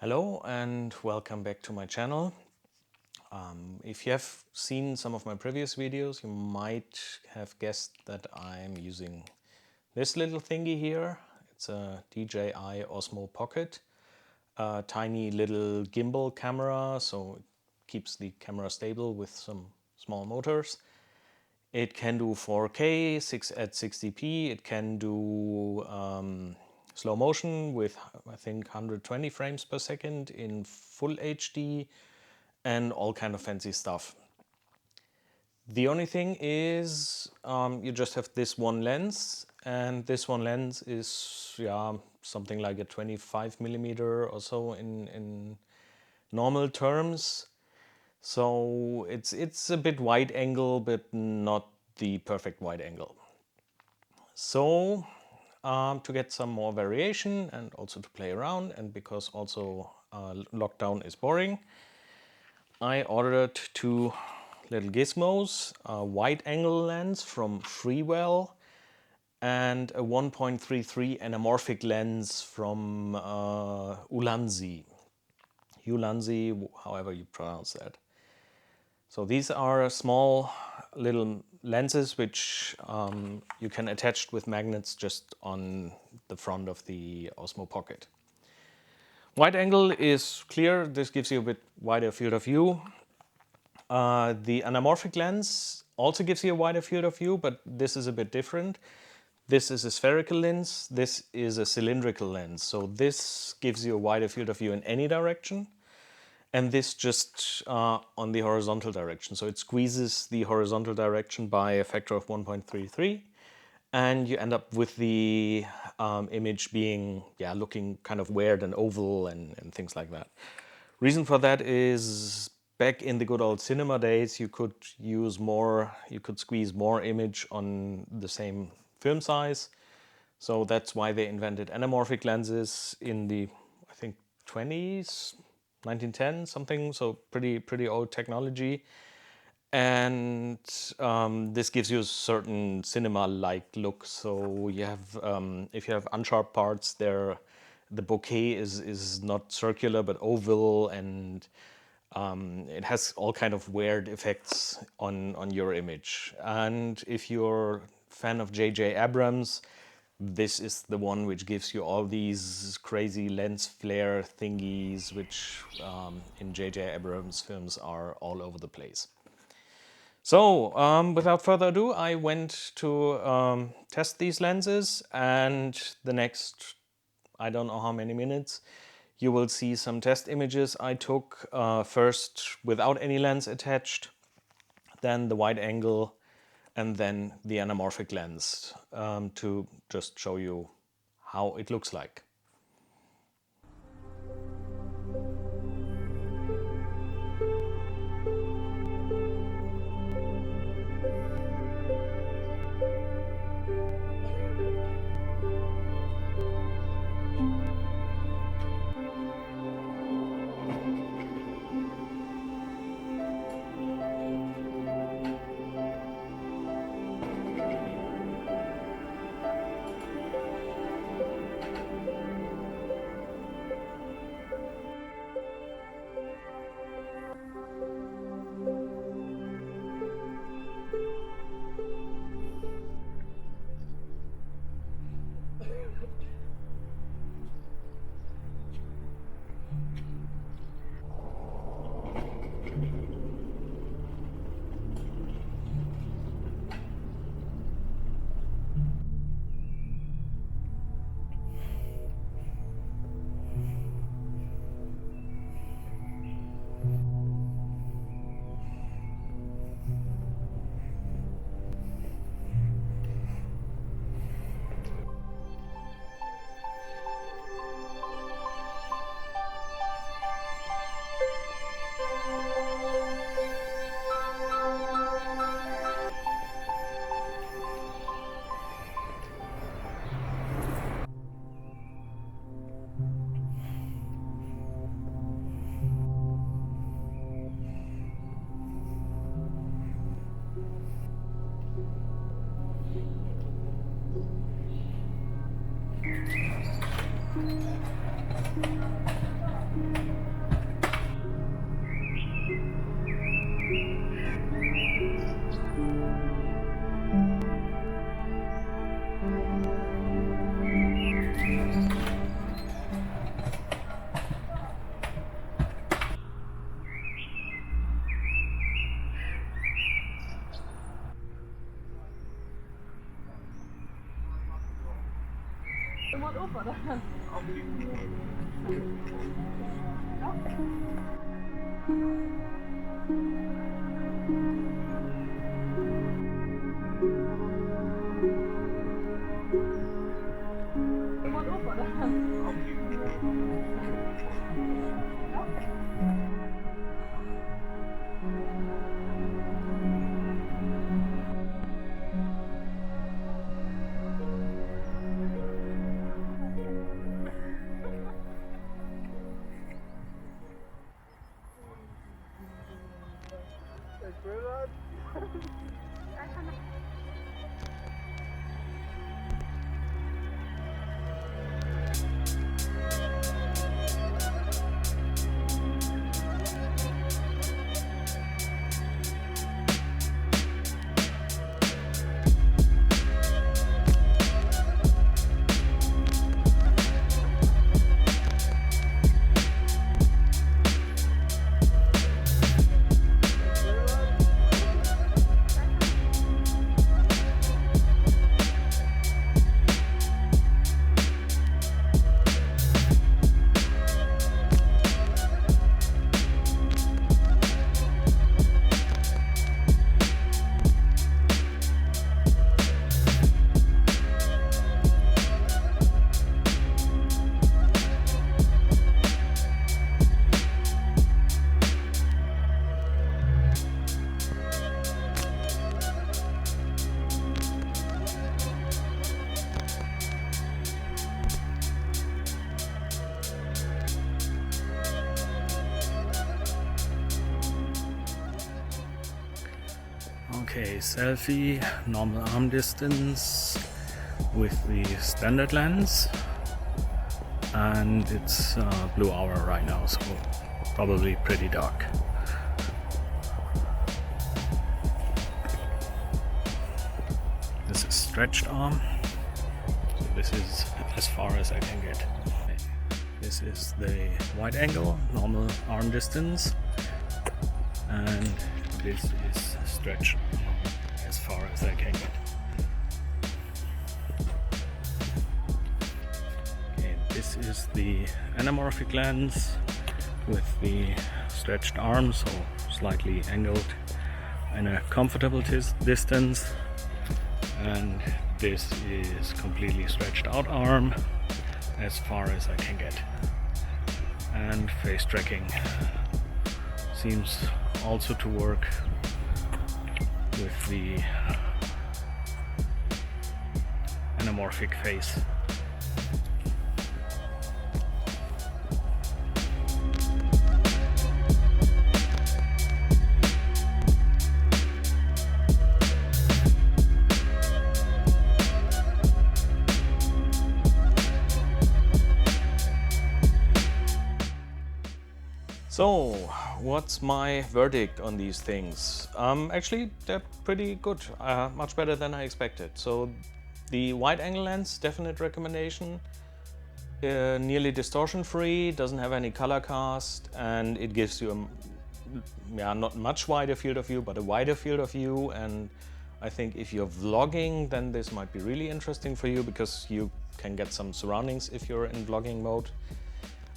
Hello and welcome back to my channel. If you have seen some of my previous videos, you might have guessed that I'm using this little thingy here. It's a DJI Osmo Pocket, a tiny little gimbal camera, so it keeps the camera stable with some small motors. It can do 4K, 6 at 60p. It can do slow motion with, I think, 120 frames per second in full HD and all kind of fancy stuff. The only thing is you just have this one lens, and this one lens is something like a 25mm or so in normal terms. So it's a bit wide angle, but not the perfect wide angle. So to get some more variation and also to play around, and because also lockdown is boring, I ordered two little gizmos, a wide angle lens from Freewell and a 1.33 anamorphic lens from Ulanzi. Ulanzi, however you pronounce that. So these are small little lenses which you can attach with magnets just on the front of the Osmo Pocket. Wide angle is clear. This gives you a bit wider field of view. The anamorphic lens also gives you a wider field of view, but this is a bit different. This is a spherical lens. This is a cylindrical lens. So this gives you a wider field of view in any direction. And this just on the horizontal direction. So it squeezes the horizontal direction by a factor of 1.33. And you end up with the image being looking kind of weird and oval and things like that. Reason for that is back in the good old cinema days, you could squeeze more image on the same film size. So that's why they invented anamorphic lenses in the, I think, 20s, 1910 something, so pretty old technology. And this gives you a certain cinema-like look. So you have, if you have unsharp parts there, the bokeh is not circular but oval, and it has all kind of weird effects on your image. And if you're a fan of J.J. Abrams, this is the one which gives you all these crazy lens flare thingies, which in J.J. Abrams films are all over the place. So without further ado, I went to test these lenses, and the next, I don't know how many minutes, you will see some test images I took, first without any lens attached, then the wide angle, and then the anamorphic lens, to just show you how it looks like. moet opvallen. Okay, selfie, normal arm distance with the standard lens, and it's blue hour right now, so probably pretty dark. This is stretched arm, so this is as far as I can get. This is the wide angle, normal arm distance, and this is stretched as far as I can get. Okay, this is the anamorphic lens with the stretched arm, so slightly angled in a comfortable distance, and this is completely stretched out arm as far as I can get. And face tracking seems also to work with the anamorphic face. So, what's my verdict on these things? Actually, they're pretty good, much better than I expected. So, the wide angle lens, definite recommendation. Nearly distortion free, doesn't have any color cast, and it gives you a not much wider field of view, but a wider field of view. And I think if you're vlogging, then this might be really interesting for you, because you can get some surroundings if you're in vlogging mode.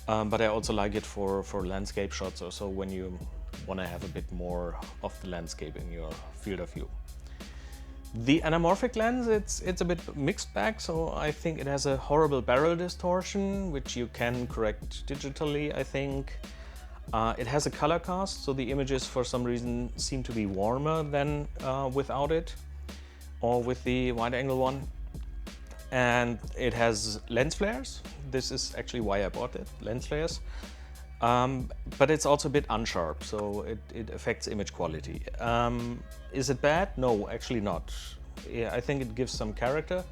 But I also like it for landscape shots, or so when you want to have a bit more of the landscape in your field of view. The anamorphic lens, it's a bit mixed bag, so I think it has a horrible barrel distortion, which you can correct digitally, I think. It has a color cast, so the images for some reason seem to be warmer than without it, or with the wide angle one. And it has lens flares. This is actually why I bought it, lens flares. But it's also a bit unsharp, so it affects image quality. Is it bad? No, actually not. Yeah, I think it gives some character,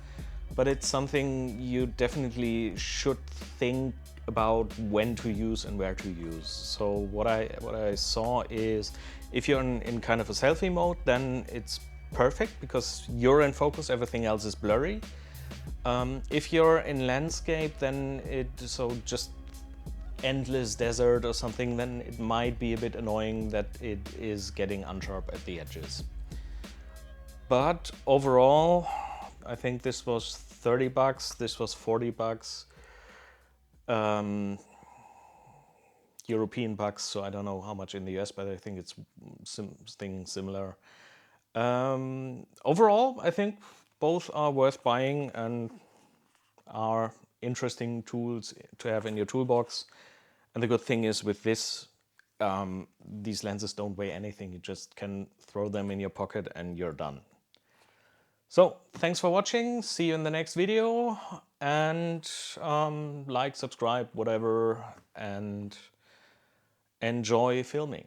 but it's something you definitely should think about when to use and where to use. So what I saw is, if you're in kind of a selfie mode, then it's perfect because you're in focus, everything else is blurry. If you're in landscape, then just endless desert or something, then it might be a bit annoying that it is getting unsharp at the edges. But overall, I think this was 30 bucks. This was 40 bucks. European bucks, so I don't know how much in the US, but I think it's something similar. Overall, I think both are worth buying and are interesting tools to have in your toolbox. And the good thing is with this, these lenses don't weigh anything. You just can throw them in your pocket and you're done. So thanks for watching. See you in the next video, and like, subscribe, whatever, and enjoy filming.